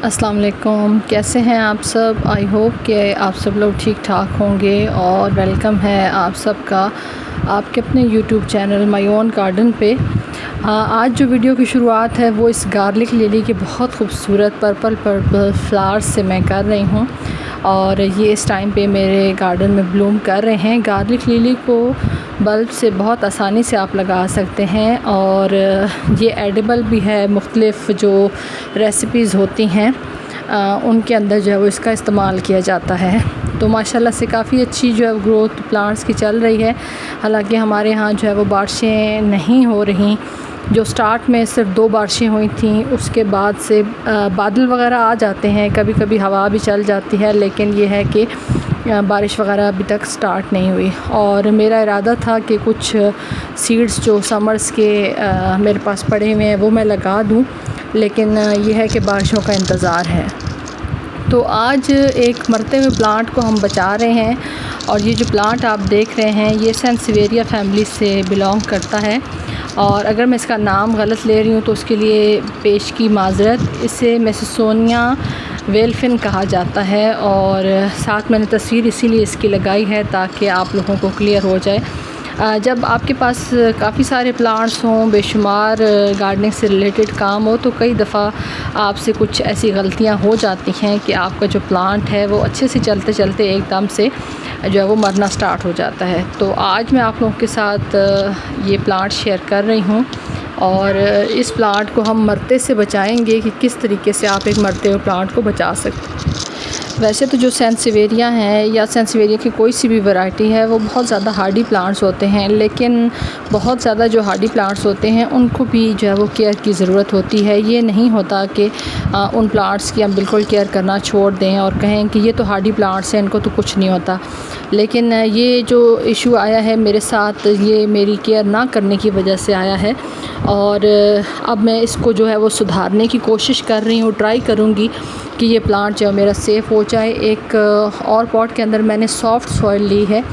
अस्सलाम वालेकुम, कैसे हैं आप सब। आई होप कि आप सब लोग ठीक ठाक होंगे और वेलकम है आप सबका आपके अपने YouTube channel my own garden पे। आज जो वीडियो की शुरुआत है वो इस गार्लिक लिली के बहुत खूबसूरत पर्पल फ्लावर्स से मैं कर रही हूँ और ये इस टाइम पे मेरे गार्डन में ब्लूम कर रहे हैं। गार्लिक लिली को बल्ब से बहुत आसानी से आप लगा सकते हैं और ये एडिबल भी है। मुख्तलिफ़ जो रेसिपीज़ होती हैं उनके अंदर जो है वो इसका इस्तेमाल किया जाता है। तो माशाल्लाह से काफ़ी अच्छी जो है ग्रोथ प्लांट्स की चल रही है। हालांकि हमारे यहाँ जो है वो बारिशें नहीं हो रही। जो स्टार्ट में सिर्फ 2 बारिशें हुई थी, उसके बाद से बादल वगैरह आ जाते हैं, कभी कभी हवा भी चल जाती है, लेकिन ये है कि बारिश वगैरह अभी तक स्टार्ट नहीं हुई। और मेरा इरादा था कि कुछ सीड्स जो समर्स के मेरे पास पड़े हुए हैं वो मैं लगा दूं, लेकिन ये है कि बारिशों का इंतज़ार है। तो आज एक मरते हुए प्लांट को हम बचा रहे हैं और ये जो प्लांट आप देख रहे हैं ये सेंसवेरिया फैमिली से बिलोंग करता है। और अगर मैं इसका नाम गलत ले रही हूँ तो उसके लिए पेश की माज़रत। इसे मेसिसोनिया वेलफिन कहा जाता है और साथ मैंने तस्वीर इसीलिए इसकी लगाई है ताकि आप लोगों को क्लियर हो जाए। जब आपके पास काफ़ी सारे प्लांट्स हों, बेशुमार गार्डनिंग से रिलेटेड काम हो, तो कई दफ़ा आपसे कुछ ऐसी गलतियां हो जाती हैं कि आपका जो प्लांट है वो अच्छे से चलते चलते एकदम से जो है वो मरना स्टार्ट हो जाता है। तो आज मैं आप लोगों के साथ ये प्लांट शेयर कर रही हूँ और इस प्लांट को हम मरते से बचाएंगे कि किस तरीके से आप एक मरते हुए प्लांट को बचा सकते हैं। वैसे तो जो सेंसवेरिया हैं या सेंसवेरिया की कोई सी भी वैरायटी है वो बहुत ज़्यादा हार्डी प्लांट्स होते हैं, लेकिन बहुत ज़्यादा जो हार्डी प्लांट्स होते हैं उनको भी जो है वो केयर की ज़रूरत होती है। ये नहीं होता कि उन प्लांट्स की हम बिल्कुल केयर करना छोड़ दें और कहें कि ये तो हार्डी प्लांट्स हैं, इनको तो कुछ नहीं होता। लेकिन ये जो इशू आया है मेरे साथ, ये मेरी केयर ना करने की वजह से आया है और अब मैं इसको जो है वो सुधारने की कोशिश कर रही हूँ। ट्राई करूँगी कि ये प्लांट जो मेरा सेफ़ हो जाए। एक और पॉट के अंदर मैंने सॉफ़्ट सॉइल ली है।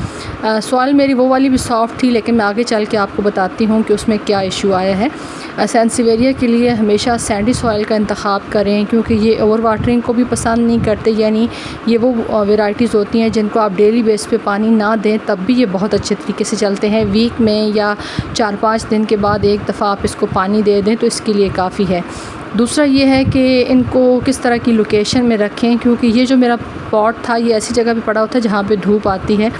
सॉइल मेरी वो वाली भी सॉफ़्ट थी, लेकिन मैं आगे चल के आपको बताती हूँ कि उसमें क्या इशू आया है। सेंसवेरिया के लिए हमेशा सैंडी सॉइल का इंतखाब करें क्योंकि ये ओवर वाटरिंग को भी पसंद नहीं करते। यानी ये वो वेराइटीज़ होती हैं जिनको आप डेली बेस पे पानी ना दें तब भी ये बहुत अच्छे तरीके से चलते हैं। वीक में या 4-5 दिन के बाद एक दफ़ा आप इसको पानी दे दें तो इसके लिए काफ़ी है। दूसरा ये है कि इनको किस तरह की लोकेशन में रखें, क्योंकि ये जो मेरा पॉट था ये ऐसी जगह पे पड़ा होता है जहाँ पे धूप आती है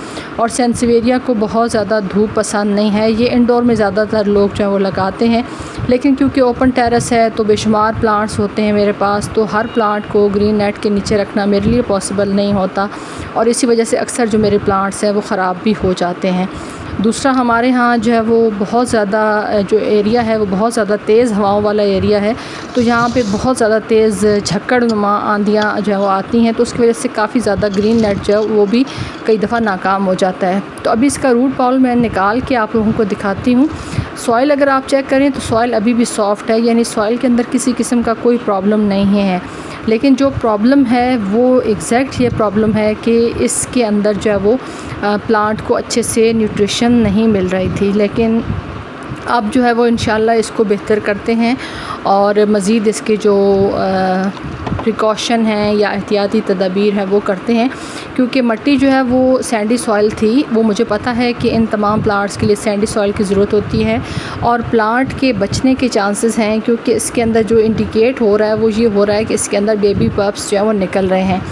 और सेंसवेरिया को बहुत ज़्यादा धूप पसंद नहीं है। ये इंडोर में ज़्यादातर लोग जो है वो लगाते हैं, लेकिन क्योंकि ओपन टेरेस है तो बेशुमार प्लांट्स होते हैं मेरे पास, तो हर प्लांट को ग्रीन नेट के नीचे रखना मेरे लिए पॉसिबल नहीं होता और इसी वजह से अक्सर जो मेरे प्लांट्स हैं वो ख़राब भी हो जाते हैं। दूसरा, हमारे यहाँ जो है वो बहुत ज़्यादा जो एरिया है वो बहुत ज़्यादा तेज़ हवाओं वाला एरिया है, तो यहाँ पे बहुत ज़्यादा तेज़ झक्कड़नुमा आंधियाँ जो है वो आती हैं, तो उसकी वजह से काफ़ी ज़्यादा ग्रीन नेट जो है वो भी कई दफ़ा नाकाम हो जाता है। तो अभी इसका रूट बॉल मैं निकाल के आप लोगों को दिखाती हूँ। सॉइल अगर आप चेक करें तो सॉइल अभी भी सॉफ़्ट है, यानी सॉइल के अंदर किसी किस्म का कोई प्रॉब्लम नहीं है। लेकिन जो प्रॉब्लम है वो एग्जैक्ट ये प्रॉब्लम है कि इसके अंदर जो है वो प्लांट को अच्छे से न्यूट्रिशन नहीं मिल रही थी। लेकिन अब जो है वो इंशाल्लाह इसको बेहतर करते हैं और मज़ीद इसके जो प्रिकॉशन हैं या एहतियाती तदाबीर है वो करते हैं, क्योंकि मिट्टी जो है वो सैंडी सॉइल थी। वो मुझे पता है कि इन तमाम प्लांट्स के लिए सैंडी सॉइल की ज़रूरत होती है और प्लांट के बचने के चांसेस हैं, क्योंकि इसके अंदर जो इंडिकेट हो रहा है वो ये हो रहा है कि इसके अंदर बेबी पप्स जो है वो निकल रहे हैं।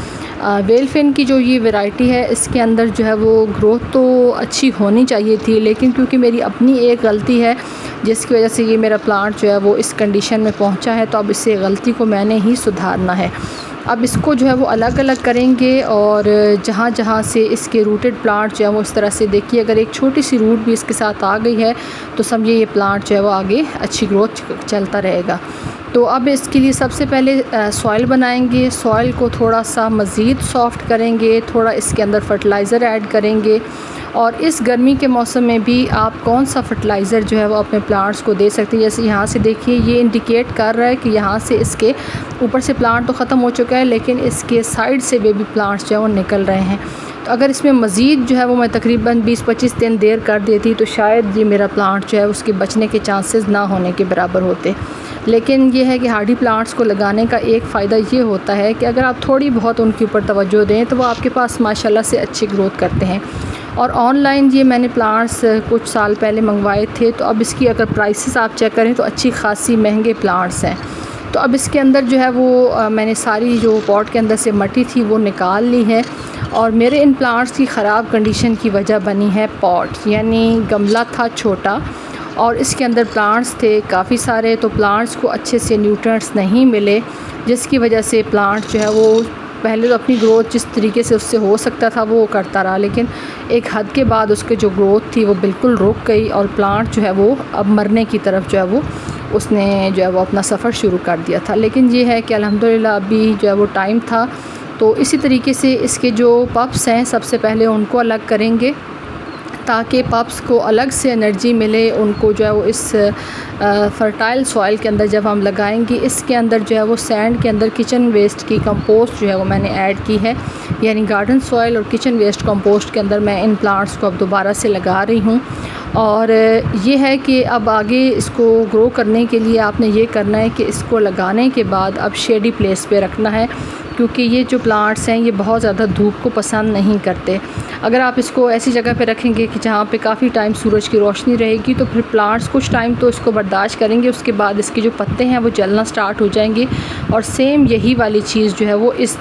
वेलफिन की जो ये वैरायटी है इसके अंदर जो है वो ग्रोथ तो अच्छी होनी चाहिए थी, लेकिन क्योंकि मेरी अपनी एक गलती है जिसकी वजह से ये मेरा प्लांट जो है वो इस कंडीशन में पहुंचा है, तो अब इस गलती को मैंने ही सुधारना है। अब इसको जो है वो अलग अलग करेंगे और जहाँ जहाँ से इसके रूटेड प्लांट जो है वो इस तरह से देखिए, अगर एक छोटी सी रूट भी इसके साथ आ गई है तो समझिए ये प्लांट जो है वो आगे अच्छी ग्रोथ चलता रहेगा। तो अब इसके लिए सबसे पहले सॉइल बनाएंगे। सॉइल को थोड़ा सा मज़ीद सॉफ़्ट करेंगे, थोड़ा इसके अंदर फर्टिलाइज़र ऐड करेंगे और इस गर्मी के मौसम में भी आप कौन सा फर्टिलाइज़र जो है वो अपने प्लांट्स को दे सकते हैं। जैसे यहाँ से देखिए ये इंडिकेट कर रहा है कि यहाँ से इसके ऊपर से प्लांट तो ख़त्म हो चुका है, लेकिन इसके साइड से बेबी प्लांट्स जो है वो निकल रहे हैं। तो अगर इसमें मज़ीद जो है वो मैं तकरीबन 20-25 दिन देर कर देती तो शायद ये मेरा प्लांट जो है उसके बचने के चांसेस ना होने के बराबर होते। लेकिन ये है कि हार्डी प्लांट्स को लगाने का एक फ़ायदा ये होता है कि अगर आप थोड़ी बहुत उनके ऊपर तवज्जो दें तो वो आपके पास माशाल्लाह से अच्छी ग्रोथ करते हैं। और ऑनलाइन ये मैंने प्लांट्स कुछ साल पहले मंगवाए थे, तो अब इसकी अगर प्राइसेस आप चेक करें तो अच्छी खासी महंगे प्लांट्स हैं। तो अब इसके अंदर जो है वो मैंने सारी जो पॉट के अंदर से मट्टी थी वो निकाल ली है। और मेरे इन प्लांट्स की ख़राब कंडीशन की वजह बनी है पॉट, यानी गमला था छोटा और इसके अंदर प्लांट्स थे काफ़ी सारे, तो प्लांट्स को अच्छे से न्यूट्रिएंट्स नहीं मिले, जिसकी वजह से प्लांट जो है वो पहले तो अपनी ग्रोथ जिस तरीके से उससे हो सकता था वो करता रहा, लेकिन एक हद के बाद उसके जो ग्रोथ थी वो बिल्कुल रुक गई और प्लांट जो है वो अब मरने की तरफ जो है वो उसने जो है वो अपना सफ़र शुरू कर दिया था। लेकिन ये है कि अल्हम्दुलिल्लाह अभी जो है वो टाइम था, तो इसी तरीके से इसके जो पप्स हैं सबसे पहले उनको अलग करेंगे ताकि पप्स को अलग से एनर्जी मिले। उनको जो है वो इस फ़र्टाइल सॉइल के अंदर जब हम लगाएंगे, इसके अंदर जो है वो सैंड के अंदर किचन वेस्ट की कंपोस्ट जो है वो मैंने ऐड की है, यानी गार्डन सॉइल और किचन वेस्ट कंपोस्ट के अंदर मैं इन प्लांट्स को अब दोबारा से लगा रही हूँ। और ये है कि अब आगे इसको ग्रो करने के लिए आपने ये करना है कि इसको लगाने के बाद अब शेडी प्लेस पे रखना है, क्योंकि ये जो प्लांट्स हैं ये बहुत ज़्यादा धूप को पसंद नहीं करते। अगर आप इसको ऐसी जगह पे रखेंगे कि जहाँ पे काफ़ी टाइम सूरज की रोशनी रहेगी तो फिर प्लांट्स कुछ टाइम तो इसको बर्दाश्त करेंगे, उसके बाद इसके जो पत्ते हैं वो जलना स्टार्ट हो जाएंगे। और सेम यही वाली चीज़ जो है वो इस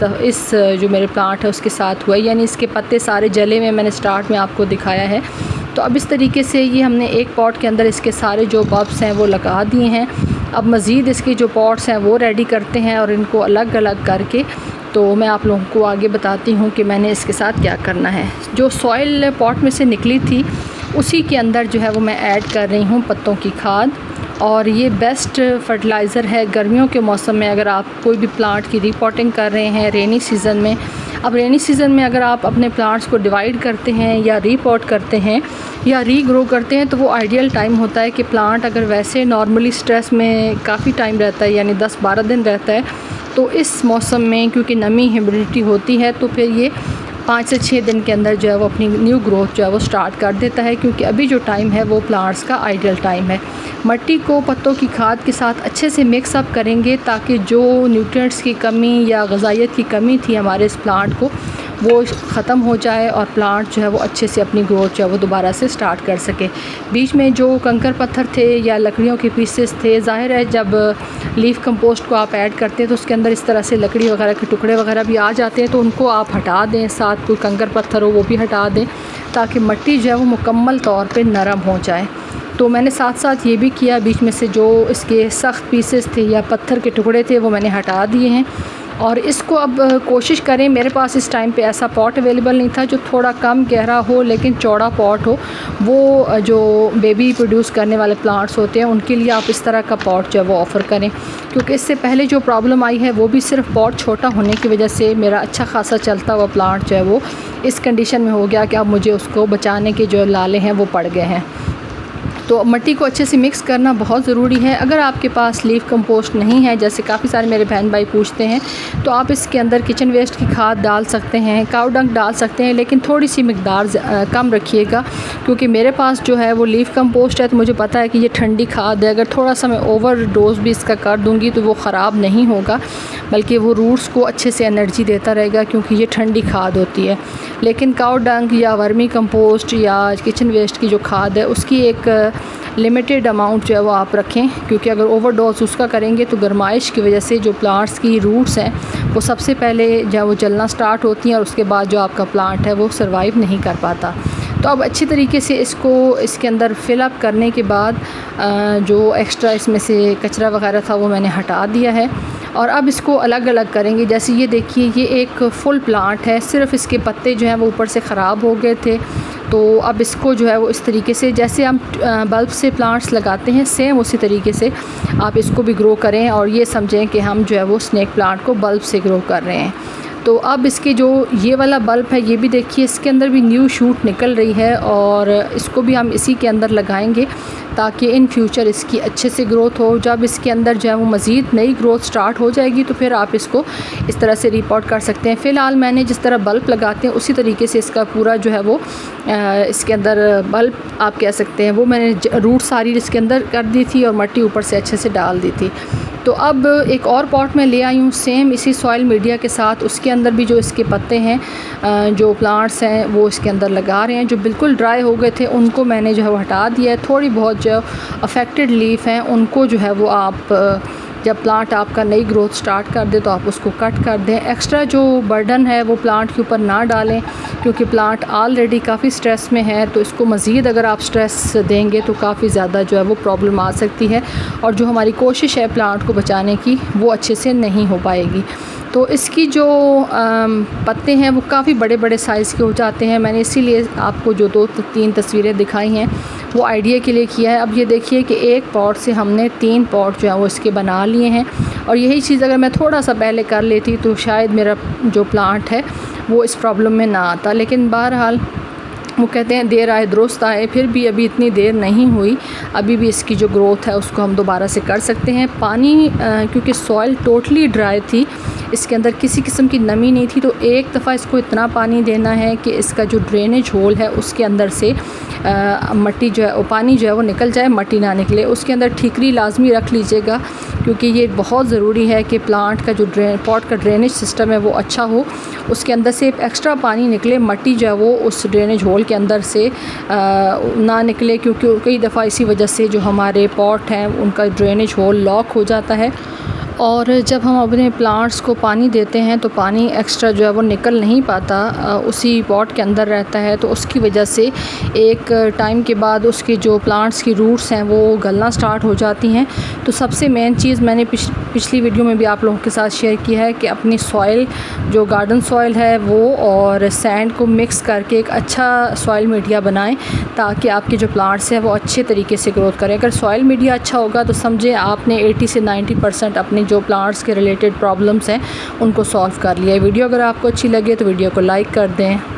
जो मेरे प्लांट है उसके साथ हुआ है, यानी इसके पत्ते सारे जले हुए मैंने स्टार्ट में आपको दिखाया है। तो अब इस तरीके से ये हमने एक पॉट के अंदर इसके सारे जो बब्स हैं वो लगा दिए हैं। अब मज़ीद इसके जो पॉट्स हैं वो रेडी करते हैं और इनको अलग अलग करके तो मैं आप लोगों को आगे बताती हूँ कि मैंने इसके साथ क्या करना है। जो सॉइल पॉट में से निकली थी उसी के अंदर जो है वो मैं ऐड कर रही हूँ पत्तों की खाद, और ये बेस्ट फर्टिलाइज़र है गर्मियों के मौसम में अगर आप कोई भी प्लांट की रीपॉटिंग कर रहे हैं रेनी सीज़न में। अब रेनी सीज़न में अगर आप अपने प्लांट्स को डिवाइड करते हैं या रीपॉट करते हैं या रीग्रो करते हैं तो वो आइडियल टाइम होता है कि प्लांट अगर वैसे नॉर्मली स्ट्रेस में काफ़ी टाइम रहता है, यानी 10-12 दिन रहता है, तो इस मौसम में क्योंकि नमी ह्यूमिडिटी होती है तो फिर ये 5 से 6 दिन के अंदर जो है वो अपनी न्यू ग्रोथ जो है वो स्टार्ट कर देता है, क्योंकि अभी जो टाइम है वो प्लांट्स का आइडियल टाइम है। मट्टी को पत्तों की खाद के साथ अच्छे से मिक्स अप करेंगे ताकि जो न्यूट्रिएंट्स की कमी या ग़िज़ाइयत की कमी थी हमारे इस प्लांट को वो ख़त्म हो जाए और प्लांट जो है वो अच्छे से अपनी ग्रोथ जो है वो दोबारा से स्टार्ट कर सके। बीच में जो कंकर पत्थर थे या लकड़ियों के पीसेस थे, ज़ाहिर है जब लीफ कंपोस्ट को आप ऐड करते हैं तो उसके अंदर इस तरह से लकड़ी वगैरह के टुकड़े वगैरह भी आ जाते हैं, तो उनको आप हटा दें, साथ कोई कंकर पत्थर हो वो भी हटा दें ताकि मिट्टी जो है वो मुकम्मल तौर पर नरम हो जाए। तो मैंने साथ साथ ये भी किया, बीच में से जो इसके सख्त पीसेस थे या पत्थर के टुकड़े थे वो मैंने हटा दिए हैं। और इसको अब कोशिश करें, मेरे पास इस टाइम पे ऐसा पॉट अवेलेबल नहीं था जो थोड़ा कम गहरा हो लेकिन चौड़ा पॉट हो। वो जो बेबी प्रोड्यूस करने वाले प्लांट्स होते हैं उनके लिए आप इस तरह का पॉट जो है वो ऑफ़र करें, क्योंकि इससे पहले जो प्रॉब्लम आई है वो भी सिर्फ पॉट छोटा होने की वजह से मेरा अच्छा खासा चलता हुआ प्लांट जो है वो इस कंडीशन में हो गया कि अब मुझे उसको बचाने के जो लाले हैं वो पड़ गए हैं। तो मिट्टी को अच्छे से मिक्स करना बहुत ज़रूरी है। अगर आपके पास लीफ कंपोस्ट नहीं है, जैसे काफ़ी सारे मेरे बहन भाई पूछते हैं, तो आप इसके अंदर किचन वेस्ट की खाद डाल सकते हैं, काऊ डंक डाल सकते हैं, लेकिन थोड़ी सी मिकदार कम रखिएगा, क्योंकि मेरे पास जो है वो लीफ कंपोस्ट है तो मुझे पता है कि ये ठंडी खाद है। अगर थोड़ा सा मैं ओवर डोज भी इसका कर दूँगी तो वो ख़राब नहीं होगा, बल्कि वो रूट्स को अच्छे से एनर्जी देता रहेगा, क्योंकि ये ठंडी खाद होती है। लेकिन काऊ डंक या वर्मी कंपोस्ट या किचन वेस्ट की जो खाद है उसकी एक लिमिटेड अमाउंट जो है वो आप रखें, क्योंकि अगर ओवरडोज उसका करेंगे तो गर्माइश की वजह से जो प्लांट्स की रूट्स हैं वो सबसे पहले जो वो जलना स्टार्ट होती हैं और उसके बाद जो आपका प्लांट है वो सर्वाइव नहीं कर पाता। तो अब अच्छी तरीके से इसको इसके अंदर फिलअप करने के बाद जो एक्स्ट्रा इसमें से कचरा वगैरह था वो मैंने हटा दिया है और अब इसको अलग अलग करेंगे। जैसे ये देखिए, ये एक फुल प्लांट है, सिर्फ इसके पत्ते जो हैं वो ऊपर से ख़राब हो गए थे। तो अब इसको जो है वो इस तरीके से जैसे हम बल्ब से प्लांट्स लगाते हैं सेम उसी तरीके से आप इसको भी ग्रो करें और ये समझें कि हम जो है वो स्नेक प्लांट को बल्ब से ग्रो कर रहे हैं। तो अब इसके जो ये वाला बल्ब है ये भी देखिए, इसके अंदर भी न्यू शूट निकल रही है और इसको भी हम इसी के अंदर लगाएंगे ताकि इन फ्यूचर इसकी अच्छे से ग्रोथ हो। जब इसके अंदर जो है वो मज़ीद नई ग्रोथ स्टार्ट हो जाएगी तो फिर आप इसको इस तरह से रिपोर्ट कर सकते हैं। फ़िलहाल मैंने जिस तरह बल्ब लगाते हैं उसी तरीके से इसका पूरा जो है वो इसके अंदर बल्ब आप कह सकते हैं वो मैंने रूट सारी इसके अंदर कर दी थी और मट्टी ऊपर से अच्छे से डाल दी थी। तो अब एक और पॉट में ले आई हूँ सेम इसी सॉइल मीडिया के साथ, उसके अंदर भी जो इसके पत्ते हैं जो प्लांट्स हैं वो इसके अंदर लगा रहे हैं। जो बिल्कुल ड्राई हो गए थे उनको मैंने जो है वो हटा दिया है। थोड़ी बहुत जो अफेक्टेड लीफ हैं उनको जो है वो आप जब प्लांट आपका नई ग्रोथ स्टार्ट कर दे तो आप उसको कट कर दें। एक्स्ट्रा जो बर्डन है वो प्लांट के ऊपर ना डालें क्योंकि प्लांट ऑलरेडी काफ़ी स्ट्रेस में है, तो इसको मज़ीद अगर आप स्ट्रेस देंगे तो काफ़ी ज़्यादा जो है वो प्रॉब्लम आ सकती है और जो हमारी कोशिश है प्लांट को बचाने की वो अच्छे से नहीं हो पाएगी। तो इसकी जो पत्ते हैं वो काफ़ी बड़े बड़े साइज़ के हो जाते हैं। मैंने इसीलिए आपको जो 2-3 तस्वीरें दिखाई हैं वो आइडिया के लिए किया है। अब ये देखिए कि एक पॉट से हमने 3 पॉट जो है वो इसके बना लिए हैं और यही चीज़ अगर मैं थोड़ा सा पहले कर लेती तो शायद मेरा जो प्लांट है वो इस प्रॉब्लम में ना आता। लेकिन बहरहाल वो कहते हैं देर आए दुरुस्त आए, फिर भी अभी इतनी देर नहीं हुई, अभी भी इसकी जो ग्रोथ है उसको हम दोबारा से कर सकते हैं। पानी क्योंकि सॉइल टोटली ड्राई थी, इसके अंदर किसी किस्म की नमी नहीं थी, तो एक दफ़ा इसको इतना पानी देना है कि इसका जो ड्रेनेज होल है उसके अंदर से मट्टी जो है वो पानी जो है वो निकल जाए, मट्टी ना निकले। उसके अंदर ठीकरी लाजमी रख लीजिएगा क्योंकि ये बहुत ज़रूरी है कि प्लांट का जो पॉट का ड्रेनेज सिस्टम है वो अच्छा हो, उसके अंदर से एक्स्ट्रा पानी निकले, मट्टी जो है वो उस ड्रेनेज होल के अंदर से ना निकले क्योंकि कई दफ़ा इसी वजह से जो हमारे पॉट हैं उनका ड्रेनेज होल लॉक हो जाता है और जब हम अपने प्लांट्स को पानी देते हैं तो पानी एक्स्ट्रा जो है वो निकल नहीं पाता, उसी पॉट के अंदर रहता है। तो उसकी वजह से एक टाइम के बाद उसके जो प्लांट्स की रूट्स हैं वो गलना स्टार्ट हो जाती हैं। तो सबसे मेन चीज़ मैंने पिछली वीडियो में भी आप लोगों के साथ शेयर किया है कि अपनी सॉइल जो गार्डन सॉइल है वो और सैंड को मिक्स करके एक अच्छा सॉइल मीडिया बनाएं ताकि आपके जो प्लांट्स हैं वो अच्छे तरीके से ग्रोथ करें। अगर सॉइल मीडिया अच्छा होगा तो समझे आपने 80 से 90% अपने जो प्लांट्स के रिलेटेड प्रॉब्लम्स हैं उनको सॉल्व कर लिया है। वीडियो अगर आपको अच्छी लगे तो वीडियो को लाइक कर दें।